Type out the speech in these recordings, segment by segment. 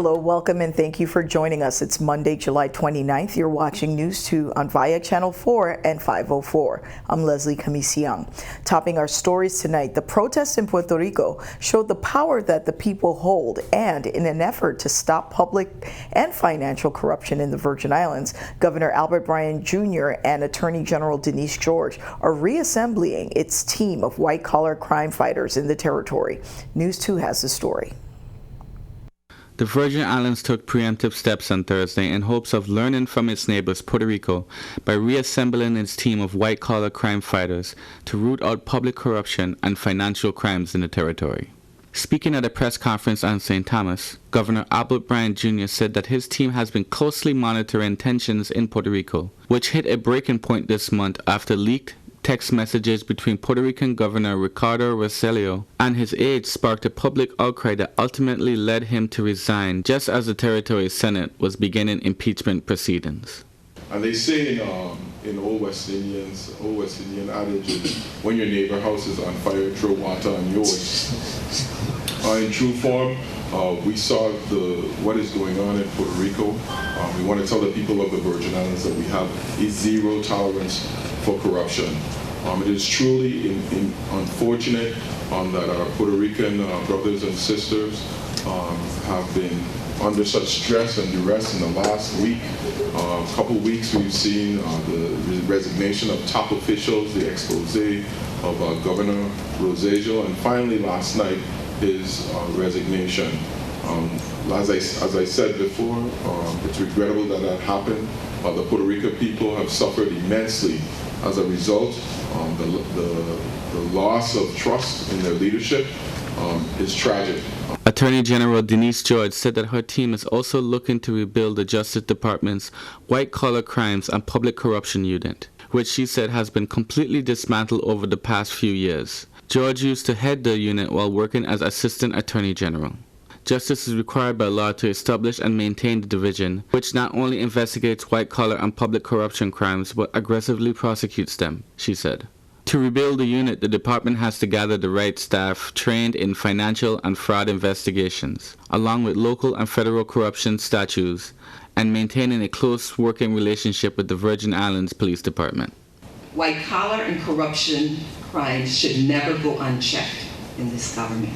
Hello, welcome, and thank you for joining us. It's Monday, July 29th. You're watching News 2 on VIA Channel 4 and 504. I'm Leslie Camisiang. Topping our stories tonight, the protests in Puerto Rico showed the power that the people hold, and in an effort to stop public and financial corruption in the Virgin Islands, Governor Albert Bryan Jr. and Attorney General Denise George are reassembling its team of white-collar crime fighters in the territory. News 2 has the story. The Virgin Islands took preemptive steps on Thursday in hopes of learning from its neighbors, Puerto Rico, by reassembling its team of white-collar crime fighters to root out public corruption and financial crimes in the territory. Speaking at a press conference on St. Thomas, Governor Albert Bryan Jr. said that his team has been closely monitoring tensions in Puerto Rico, which hit a breaking point this month after leaked text messages between Puerto Rican Governor Ricardo Rossello and his aides sparked a public outcry that ultimately led him to resign just as the territory's Senate was beginning impeachment proceedings. And they say in old West Indian adage, when your neighbor house is on fire, throw water on yours. In true form, we saw what is going on in Puerto Rico. We want to tell the people of the Virgin Islands that we have a zero tolerance for corruption. It is truly unfortunate that our Puerto Rican brothers and sisters have been under such stress and duress in the last week. Couple weeks we've seen the resignation of top officials, the expose of Governor Rossello, and finally last night his resignation. As I said before, it's regrettable that happened. The Puerto Rican people have suffered immensely as a result. The loss of trust in their leadership is tragic. Attorney General Denise George said that her team is also looking to rebuild the Justice Department's white-collar crimes and public corruption unit, which she said has been completely dismantled over the past few years. George used to head the unit while working as Assistant Attorney General. Justice is required by law to establish and maintain the division, which not only investigates white-collar and public corruption crimes, but aggressively prosecutes them, she said. To rebuild the unit, the department has to gather the right staff trained in financial and fraud investigations, along with local and federal corruption statutes, and maintaining a close working relationship with the Virgin Islands Police Department. White-collar and corruption crimes should never go unchecked in this government.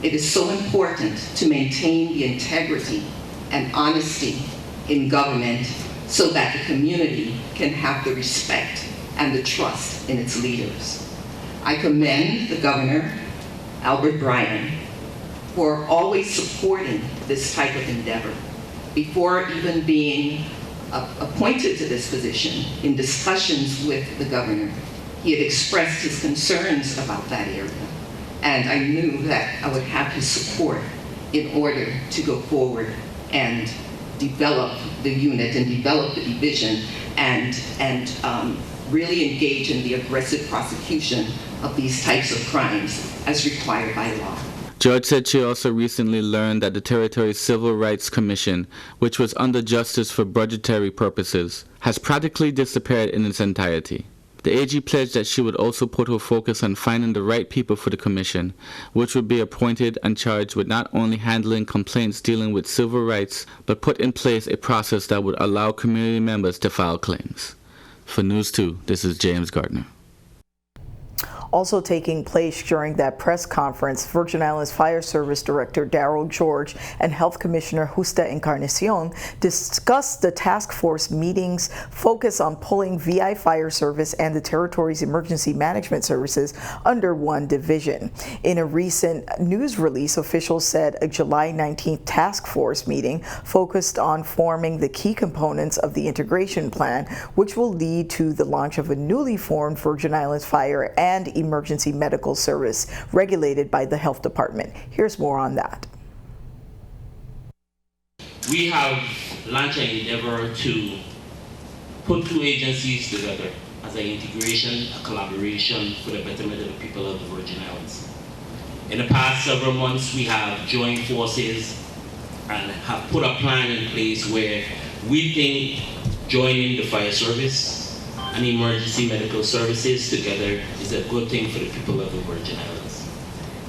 It is so important to maintain the integrity and honesty in government so that the community can have the respect and the trust in its leaders. I commend the Governor, Albert Bryan, for always supporting this type of endeavor. Before even being appointed to this position, in discussions with the governor, he had expressed his concerns about that area. And I knew that I would have his support in order to go forward and develop the unit and develop the division and really engage in the aggressive prosecution of these types of crimes as required by law. George said she also recently learned that the territory's Civil Rights Commission, which was under justice for budgetary purposes, has practically disappeared in its entirety. The AG pledged that she would also put her focus on finding the right people for the commission, which would be appointed and charged with not only handling complaints dealing with civil rights, but put in place a process that would allow community members to file claims. For News 2, this is James Gardner. Also taking place during that press conference, Virgin Islands Fire Service Director Daryl George and Health Commissioner Justa Encarnacion discussed the task force meetings focus on pulling VI Fire Service and the territory's emergency management services under one division. In a recent news release, officials said a July 19th task force meeting focused on forming the key components of the integration plan, which will lead to the launch of a newly formed Virgin Islands Fire and Emergency Medical Service regulated by the Health Department. Here's more on that. We have launched an endeavor to put two agencies together as an integration, a collaboration for the betterment of the people of the Virgin Islands. In the past several months, we have joined forces and have put a plan in place where we think joining the fire service and emergency medical services together is a good thing for the people of the Virgin Islands.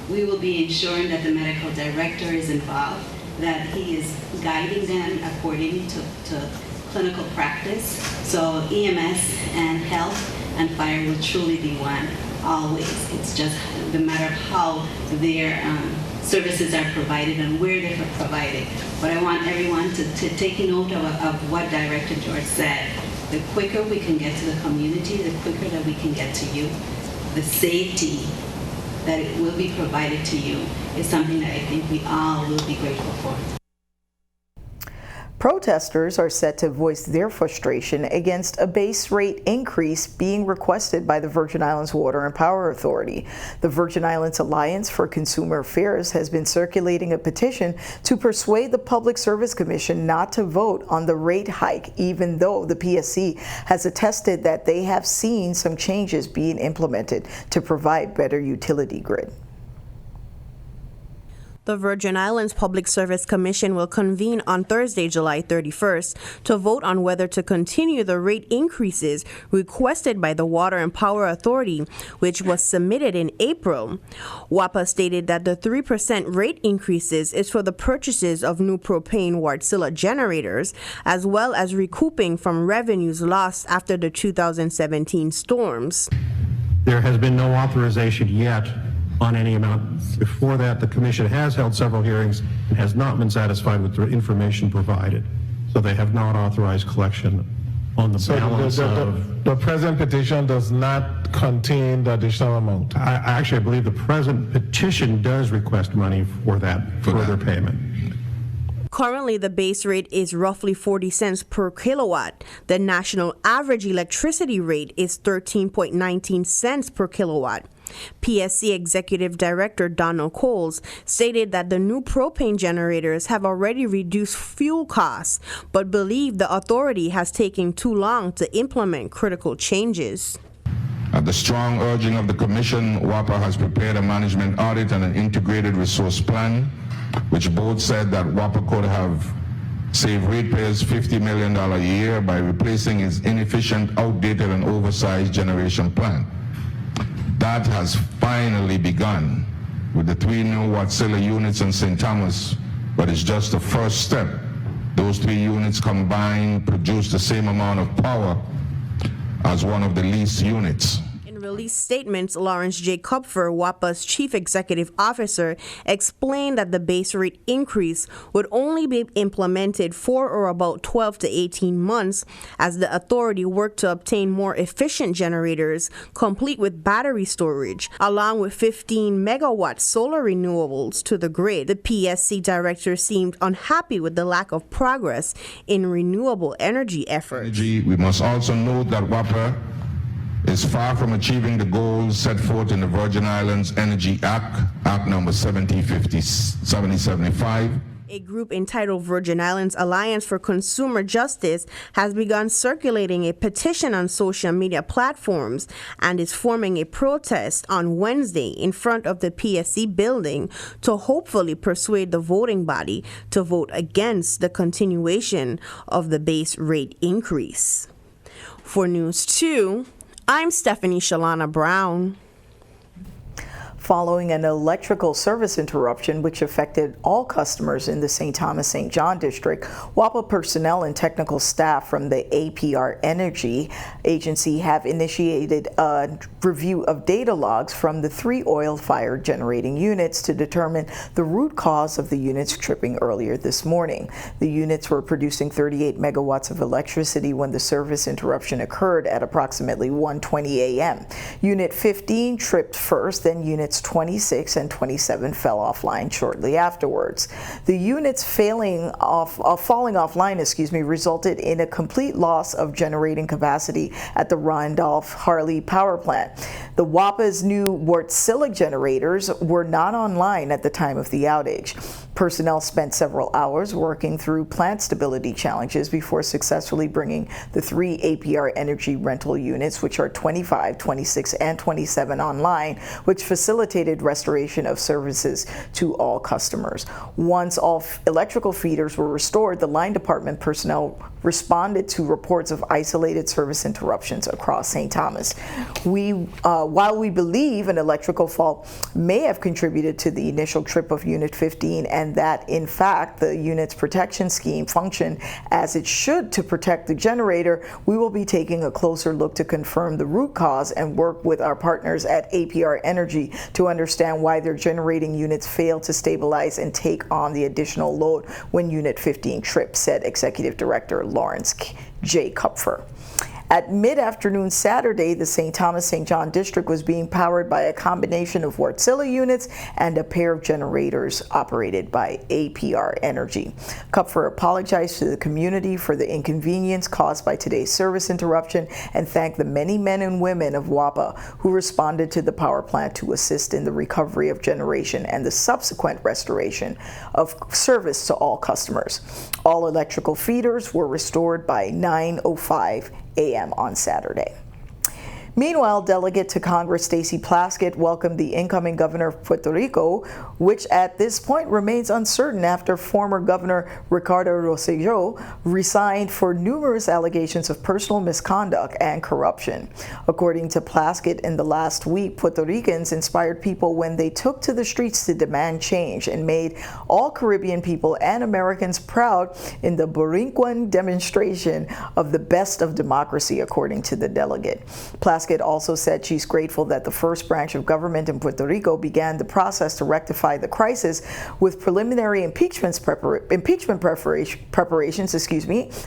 We will be ensuring that the medical director is involved that he is guiding them according to clinical practice. So EMS and health and fire will truly be one, always. It's just the matter of how their services are provided and where they're provided. But I want everyone to take note of what Director George said. The quicker we can get to the community, the quicker that we can get to you. The safety that it will be provided to you is something that I think we all will be grateful for. Protesters are set to voice their frustration against a base rate increase being requested by the Virgin Islands Water and Power Authority. The Virgin Islands Alliance for Consumer Affairs has been circulating a petition to persuade the Public Service Commission not to vote on the rate hike, even though the PSC has attested that they have seen some changes being implemented to provide better utility grid. The Virgin Islands Public Service Commission will convene on Thursday, July 31st, to vote on whether to continue the rate increases requested by the Water and Power Authority, which was submitted in April. WAPA stated that the 3% rate increases is for the purchases of new propane Wärtsilä generators, as well as recouping from revenues lost after the 2017 storms. There has been no authorization yet on any amount. Before that, the Commission has held several hearings and has not been satisfied with the information provided. So they have not authorized collection on the balance of... The present petition does not contain the additional amount. I believe the present petition does request money for that further payment. Currently, the base rate is roughly 40 cents per kilowatt. The national average electricity rate is 13.19 cents per kilowatt. PSC Executive Director Donald Coles stated that the new propane generators have already reduced fuel costs, but believe the authority has taken too long to implement critical changes. At the strong urging of the Commission, WAPA has prepared a management audit and an integrated resource plan, which both said that WAPA could have saved ratepayers $50 million a year by replacing its inefficient, outdated, and oversized generation plant. That has finally begun with the 3 new Wärtsilä units in St. Thomas, but it's just the first step. Those 3 units combined produce the same amount of power as one of the leased units. Release statements, Lawrence J. Kupfer, WAPA's chief executive officer, explained that the base rate increase would only be implemented for or about 12 to 18 months as the authority worked to obtain more efficient generators, complete with battery storage, along with 15 megawatt solar renewables to the grid. The PSC director seemed unhappy with the lack of progress in renewable energy efforts. We must also note that WAPA is far from achieving the goals set forth in the Virgin Islands Energy Act, Act number 7075. A group entitled Virgin Islands Alliance for Consumer Justice has begun circulating a petition on social media platforms and is forming a protest on Wednesday in front of the PSC building to hopefully persuade the voting body to vote against the continuation of the base rate increase. For News 2, I'm Stephanie Shalana Brown. Following an electrical service interruption which affected all customers in the St. Thomas-St. John district, WAPA personnel and technical staff from the APR Energy Agency have initiated a review of data logs from the 3 oil-fired generating units to determine the root cause of the units tripping earlier this morning. The units were producing 38 megawatts of electricity when the service interruption occurred at approximately 1:20 a.m. Unit 15 tripped first, then Units 26 and 27 fell offline shortly afterwards. The units falling offline, resulted in a complete loss of generating capacity at the Randolph-Harley power plant. The WAPA's new Wärtsilä generators were not online at the time of the outage. Personnel spent several hours working through plant stability challenges before successfully bringing the 3 APR Energy rental units, which are 25, 26, and 27 online, which facilitated restoration of services to all customers. Once all electrical feeders were restored, the line department personnel responded to reports of isolated service interruptions across St. Thomas. While we believe an electrical fault may have contributed to the initial trip of Unit 15 and that, in fact, the unit's protection scheme functioned as it should to protect the generator, we will be taking a closer look to confirm the root cause and work with our partners at APR Energy to understand why their generating units failed to stabilize and take on the additional load when Unit 15 tripped, said Executive Director Lawrence J. Kupfer. At mid-afternoon Saturday, the St. Thomas-St. John district was being powered by a combination of Wärtsilä units and a pair of generators operated by APR Energy. Kupfer apologized to the community for the inconvenience caused by today's service interruption and thanked the many men and women of WAPA who responded to the power plant to assist in the recovery of generation and the subsequent restoration of service to all customers. All electrical feeders were restored by 9:05 a.m. on Saturday. Meanwhile, Delegate to Congress Stacey Plaskett welcomed the incoming governor of Puerto Rico, which at this point remains uncertain after former Governor Ricardo Rosselló resigned for numerous allegations of personal misconduct and corruption. According to Plaskett, in the last week, Puerto Ricans inspired people when they took to the streets to demand change and made all Caribbean people and Americans proud in the Borinquan demonstration of the best of democracy, according to the delegate. Plaskett also said she's grateful that the first branch of government in Puerto Rico began the process to rectify the crisis with preliminary impeachment preparations,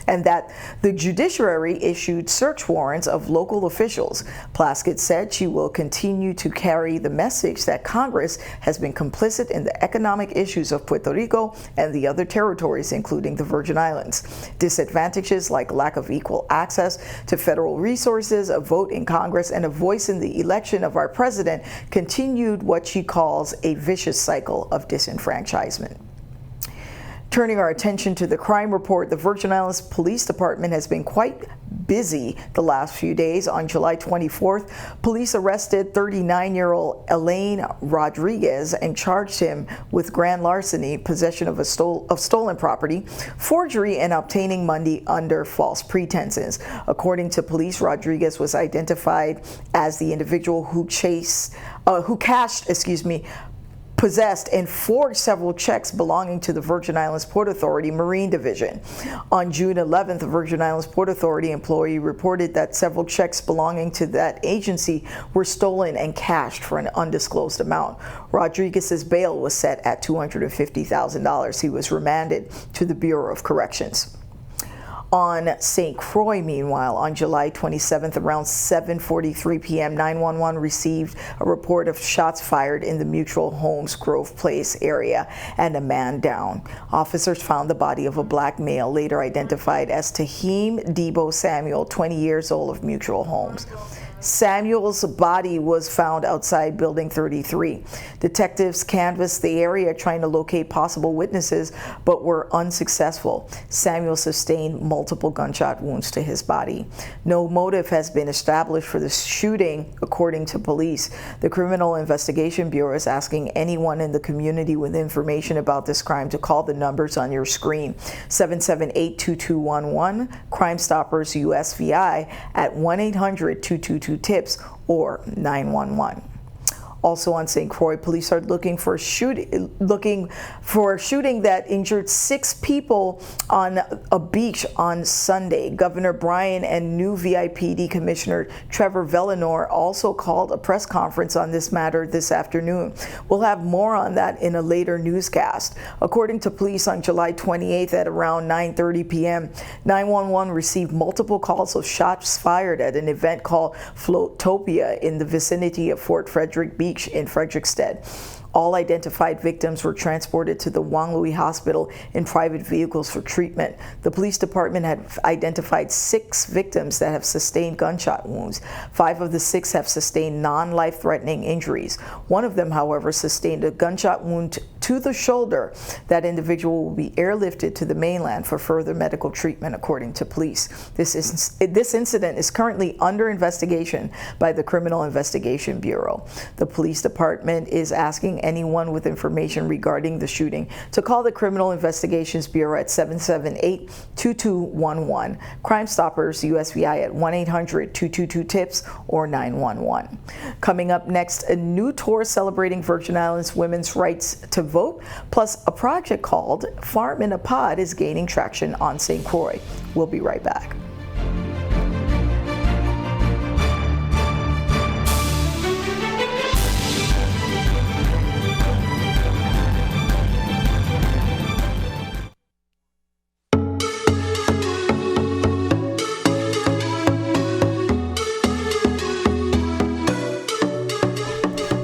and that the judiciary issued search warrants of local officials. Plaskett said she will continue to carry the message that Congress has been complicit in the economic issues of Puerto Rico and the other territories, including the Virgin Islands. Disadvantages like lack of equal access to federal resources, a vote in Congress, and a voice in the election of our president continued what she calls a vicious cycle of disenfranchisement. Turning our attention to the crime report, the Virgin Islands Police Department has been quite busy the last few days. On July 24th, police arrested 39-year-old Elaine Rodriguez and charged him with grand larceny, possession of stolen property, forgery, and obtaining money under false pretenses. According to police, Rodriguez was identified as the individual who possessed and forged several checks belonging to the Virgin Islands Port Authority Marine Division. On June 11th, the Virgin Islands Port Authority employee reported that several checks belonging to that agency were stolen and cashed for an undisclosed amount. Rodriguez's bail was set at $250,000. He was remanded to the Bureau of Corrections. On St. Croix, meanwhile, on July 27th, around 7:43 p.m., 911 received a report of shots fired in the Mutual Homes Grove Place area and a man down. Officers found the body of a black male, later identified as Tahim Debo Samuel, 20 years old, of Mutual Homes. Samuel's body was found outside Building 33. Detectives canvassed the area trying to locate possible witnesses, but were unsuccessful. Samuel sustained multiple gunshot wounds to his body. No motive has been established for the shooting, according to police. The Criminal Investigation Bureau is asking anyone in the community with information about this crime to call the numbers on your screen: 778-2211, Crime Stoppers USVI at 1-800-222-TIPS or 911. Also on St. Croix, police are looking for a shooting that injured 6 people on a beach on Sunday. Governor Bryan and new VIPD Commissioner Trevor Vellinor also called a press conference on this matter this afternoon. We'll have more on that in a later newscast. According to police, on July 28th at around 9:30 p.m., 911 received multiple calls of shots fired at an event called Floatopia in the vicinity of Fort Frederick Beach in Frederiksted. All identified victims were transported to the Juan Luis Hospital in private vehicles for treatment. The police department had identified 6 victims that have sustained gunshot wounds. 5 of the 6 have sustained non-life-threatening injuries. One of them, however, sustained a gunshot wound to the shoulder. That individual will be airlifted to the mainland for further medical treatment, according to police. This incident is currently under investigation by the Criminal Investigation Bureau. The police department is asking anyone with information regarding the shooting to call the Criminal Investigations Bureau at 778-2211, Crime Stoppers USVI at 1-800-222-TIPS or 911. Coming up next, a new tour celebrating Virgin Islands women's rights to vote, plus a project called Farm in a Pod is gaining traction on St. Croix. We'll be right back.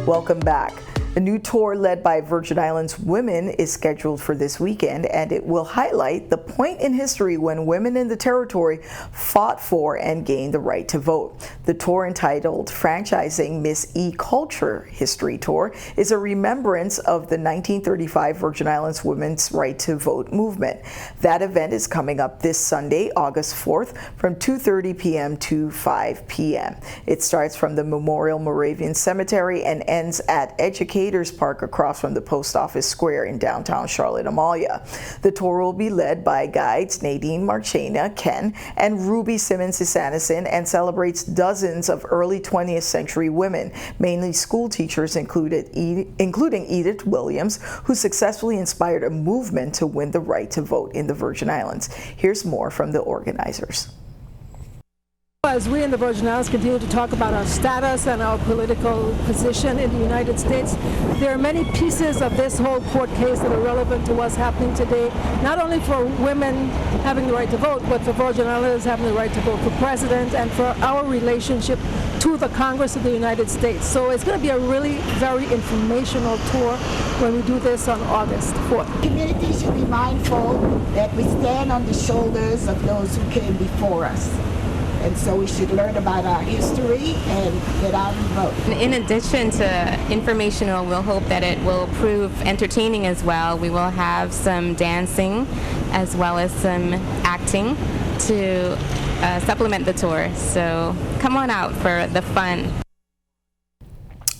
Welcome back. A new tour led by Virgin Islands women is scheduled for this weekend, and it will highlight the point in history when women in the territory fought for and gained the right to vote. The tour, entitled Franchising Miss E-Culture History Tour, is a remembrance of the 1935 Virgin Islands women's right to vote movement. That event is coming up this Sunday, August 4th, from 2:30 p.m. to 5 p.m. It starts from the Memorial Moravian Cemetery and ends at Education Park across from the Post Office Square in downtown Charlotte Amalia. The tour will be led by guides Nadine Marchena, Ken, and Ruby Simmons-Isanison, and celebrates dozens of early 20th century women, mainly school teachers, including Edith Williams, who successfully inspired a movement to win the right to vote in the Virgin Islands. Here's more from the organizers. As we in the Virgin Islands continue to talk about our status and our political position in the United States, there are many pieces of this whole court case that are relevant to what's happening today, not only for women having the right to vote, but for Virgin Islanders having the right to vote for president and for our relationship to the Congress of the United States. So it's going to be a really very informational tour when we do this on August 4th. Community should be mindful that we stand on the shoulders of those who came before us. And so we should learn about our history and get out and vote. In addition to informational, we'll hope that it will prove entertaining as well. We will have some dancing as well as some acting to supplement the tour. So come on out for the fun.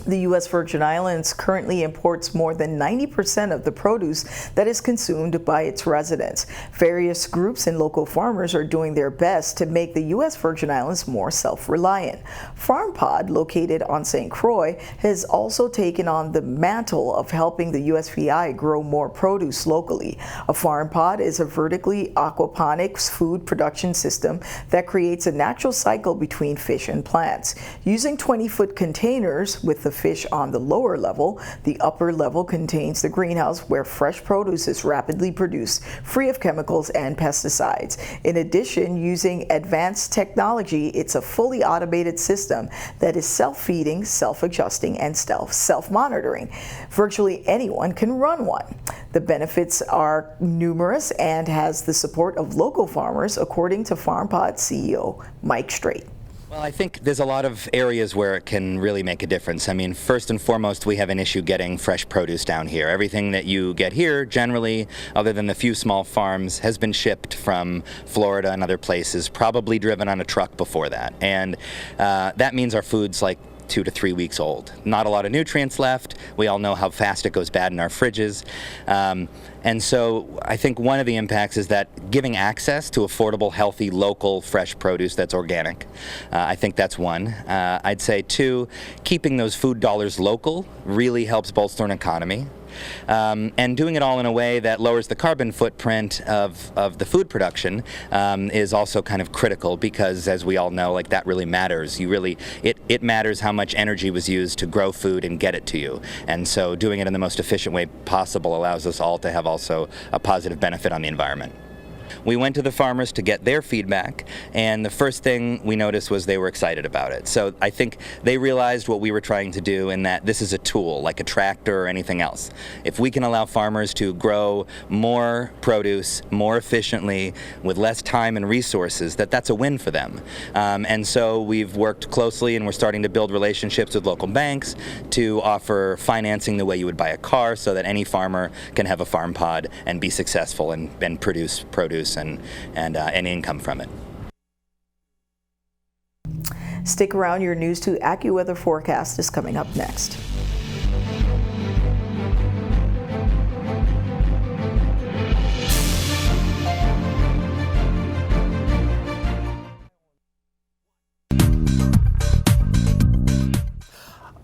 The U.S. Virgin Islands currently imports more than 90% of the produce that is consumed by its residents. Various groups and local farmers are doing their best to make the U.S. Virgin Islands more self-reliant. FarmPod, located on St. Croix, has also taken on the mantle of helping the USVI grow more produce locally. A FarmPod is a vertically aquaponics food production system that creates a natural cycle between fish and plants. Using 20-foot containers with the fish on the lower level, the upper level contains the greenhouse where fresh produce is rapidly produced, free of chemicals and pesticides. In addition, using advanced technology, it's a fully automated system that is self-feeding, self-adjusting, and self-monitoring. Virtually anyone can run one. The benefits are numerous and has the support of local farmers, according to FarmPod CEO Mike Strait. Well, I think there's a lot of areas where it can really make a difference. I mean, first and foremost, we have an issue getting fresh produce down here. Everything that you get here, generally, other than the few small farms, has been shipped from Florida and other places, probably driven on a truck before that. And that means our food's like 2 to 3 weeks old. Not a lot of nutrients left. We all know how fast it goes bad in our fridges. And so I think one of the impacts is that giving access to affordable, healthy, local, fresh produce that's organic. I think that's one. I'd say two, keeping those food dollars local really helps bolster an economy. And doing it all in a way that lowers the carbon footprint of the food production is also kind of critical, because as we all know, like, that really matters. It matters how much energy was used to grow food and get it to you. And so doing it in the most efficient way possible allows us all to have also a positive benefit on the environment. We went to the farmers to get their feedback, and the first thing we noticed was they were excited about it. So I think they realized what we were trying to do, in that this is a tool, like a tractor or anything else. If we can allow farmers to grow more produce more efficiently with less time and resources, that's a win for them. And so we've worked closely, and we're starting to build relationships with local banks to offer financing the way you would buy a car, so that any farmer can have a farm pod and be successful and produce produce and income from it. Stick around, your News 2 AccuWeather forecast is coming up next.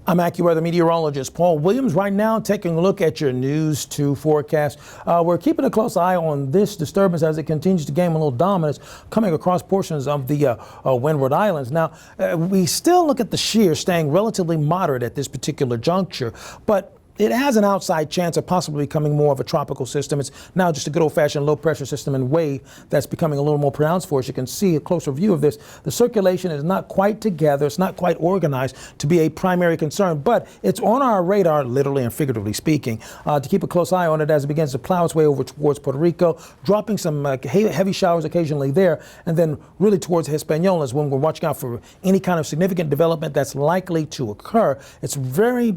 I'm AccuWeather meteorologist Paul Williams. Right now, taking a look at your News 2 forecast. We're keeping a close eye on this disturbance as it continues to gain a little dominance, coming across portions of the Windward Islands. Now, we still look at the shear staying relatively moderate at this particular juncture, but it has an outside chance of possibly becoming more of a tropical system. It's now just a good old-fashioned low-pressure system and wave that's becoming a little more pronounced for us. You can see a closer view of this. The circulation is not quite together. It's not quite organized to be a primary concern, but it's on our radar, literally and figuratively speaking, to keep a close eye on it as it begins to plow its way over towards Puerto Rico, dropping some heavy showers occasionally there, and then really towards Hispaniola is when we're watching out for any kind of significant development that's likely to occur. It's very,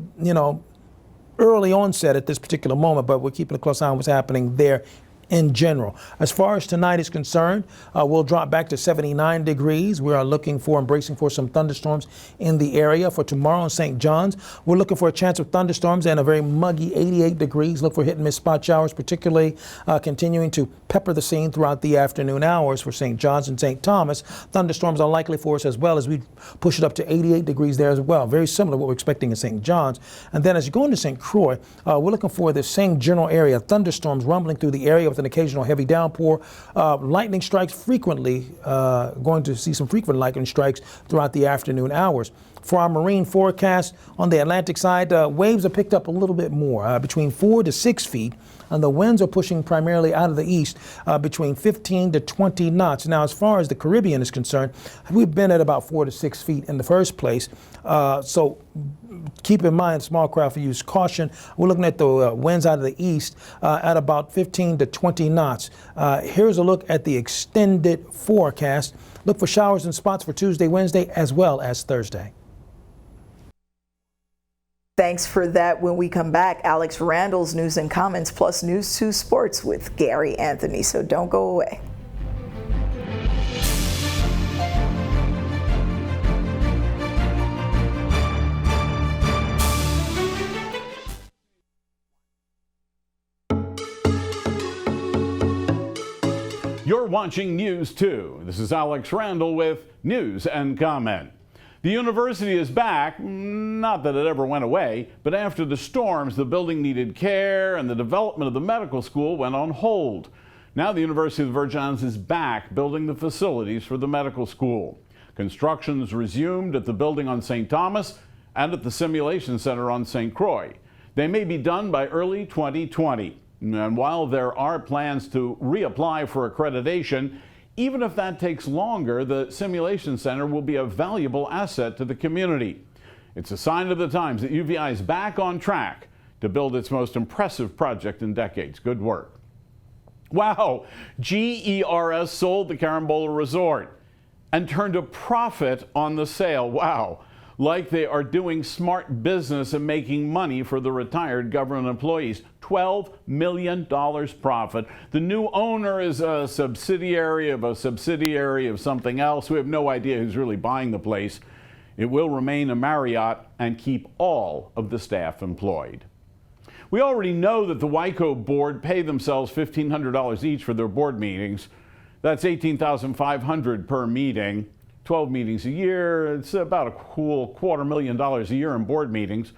early onset at this particular moment, but we're keeping a close eye on what's happening there in general. As far as tonight is concerned, we'll drop back to 79 degrees. We are looking for and bracing for some thunderstorms in the area. For tomorrow in St. John's, we're looking for a chance of thunderstorms and a very muggy 88 degrees. Look for hit and miss spot showers, particularly continuing to pepper the scene throughout the afternoon hours for St. John's and St. Thomas. Thunderstorms are likely for us as well as we push it up to 88 degrees there as well. Very similar to what we're expecting in St. John's. And then as you go into St. Croix, we're looking for the same general area, thunderstorms rumbling through the area with an occasional heavy downpour. Lightning strikes frequently, going to see some frequent lightning strikes throughout the afternoon hours. For our marine forecast on the Atlantic side, waves are picked up a little bit more, between 4 to 6 feet, and the winds are pushing primarily out of the east, between 15 to 20 knots. Now, as far as the Caribbean is concerned, we've been at about 4 to 6 feet in the first place, so keep in mind, small craft use caution. We're looking at the winds out of the east at about 15 to 20 knots. Here's a look at the extended forecast. Look for showers and spots for Tuesday, Wednesday, as well as Thursday. Thanks for that. When we come back, Alex Randall's News and Comments plus News 2 Sports with Gary Anthony. So don't go away. You're watching News 2. This is Alex Randall with News and Comment. The university is back, not that it ever went away, but after the storms, the building needed care and the development of the medical school went on hold. Now the University of the Virgin Islands is back building the facilities for the medical school. Construction's resumed at the building on St. Thomas and at the Simulation Center on St. Croix. They may be done by early 2020. And while there are plans to reapply for accreditation, even if that takes longer, the Simulation Center will be a valuable asset to the community. It's a sign of the times that UVI is back on track to build its most impressive project in decades. Good work. Wow, GERS sold the Carambola Resort and turned a profit on the sale. Wow, like they are doing smart business and making money for the retired government employees. $12 million profit. The new owner is a subsidiary of something else. We have no idea who's really buying the place. It will remain a Marriott and keep all of the staff employed. We already know that the WICO board pay themselves $1,500 each for their board meetings. That's $18,500 per meeting. 12 meetings a year. It's about a cool $250,000 a year in board meetings.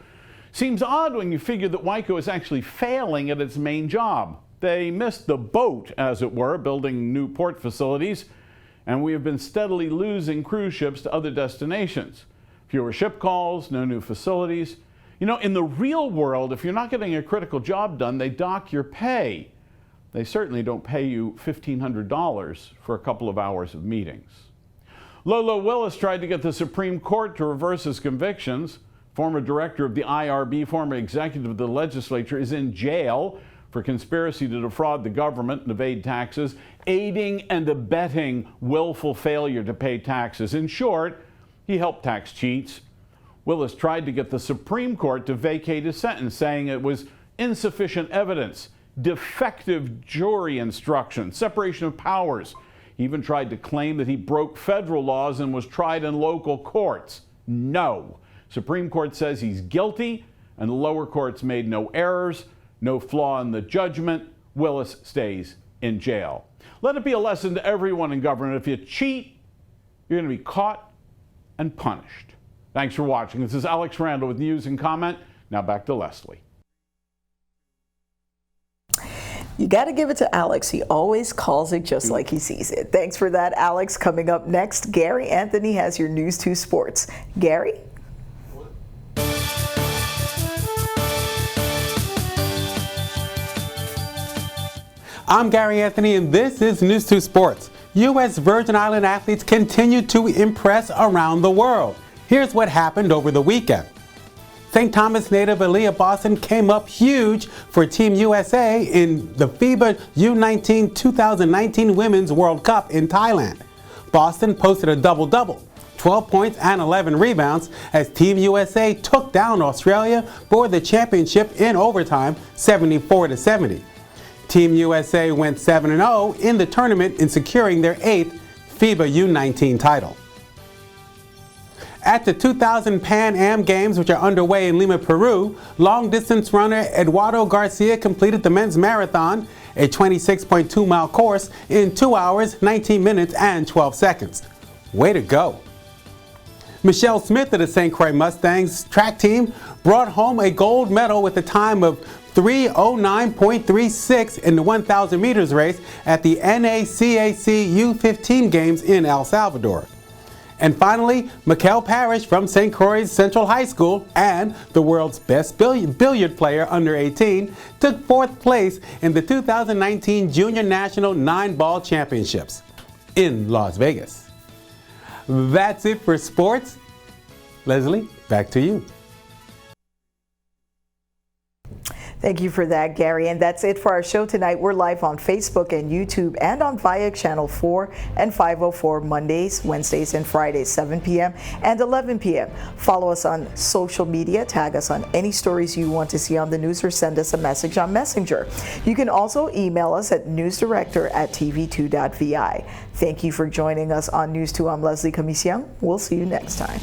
Seems odd when you figure that WICO is actually failing at its main job. They missed the boat, as it were, building new port facilities, and we have been steadily losing cruise ships to other destinations. Fewer ship calls, no new facilities. You know, in the real world, if you're not getting a critical job done, they dock your pay. they certainly don't pay you $1,500 for a couple of hours of meetings. Lolo Willis tried to get the Supreme Court to reverse his convictions. Former director of the IRB, former executive of the legislature, is in jail for conspiracy to defraud the government and evade taxes, aiding and abetting willful failure to pay taxes. In short, he helped tax cheats. Willis tried to get the Supreme Court to vacate his sentence, saying it was insufficient evidence, defective jury instructions, separation of powers. He even tried to claim that he broke federal laws and was tried in local courts. No. Supreme Court says he's guilty, and the lower courts made no errors, no flaw in the judgment. Willis stays in jail. Let it be a lesson to everyone in government. If you cheat, you're going to be caught and punished. Thanks for watching. This is Alex Randall with News and Comment. Now back to Leslie. You got to give it to Alex. He always calls it just like he sees it. Thanks for that, Alex. Coming up next, Gary Anthony has your News 2 Sports. Gary? I'm Gary Anthony, and this is News 2 Sports. U.S. Virgin Island athletes continue to impress around the world. Here's what happened over the weekend. St. Thomas native Aaliyah Boston came up huge for Team USA in the FIBA U19 2019 Women's World Cup in Thailand. Boston posted a double-double, 12 points and 11 rebounds, as Team USA took down Australia for the championship in overtime, 74-70. Team USA went 7-0 in the tournament in securing their 8th FIBA U19 title. At the 2000 Pan Am Games, which are underway in Lima, Peru, long-distance runner Eduardo Garcia completed the men's marathon, a 26.2-mile course, in 2 hours, 19 minutes, and 12 seconds. Way to go. Michelle Smith of the St. Croix Mustangs track team brought home a gold medal with a time of 3:09.36 in the 1,000 meters race at the NACAC U15 Games in El Salvador. And finally, Mikkel Parrish from St. Croix Central High School and the world's best billiard player under 18 took 4th place in the 2019 Junior National 9-Ball Championships in Las Vegas. That's it for sports. Leslie, back to you. Thank you for that, Gary. And that's it for our show tonight. We're live on Facebook and YouTube and on VIAC Channel 4 and 504 Mondays, Wednesdays, and Fridays, 7 p.m. and 11 p.m. Follow us on social media. Tag us on any stories you want to see on the news or send us a message on Messenger. You can also email us at newsdirector@tv2.vi. Thank you for joining us on News 2. I'm Leslie Comisian. We'll see you next time.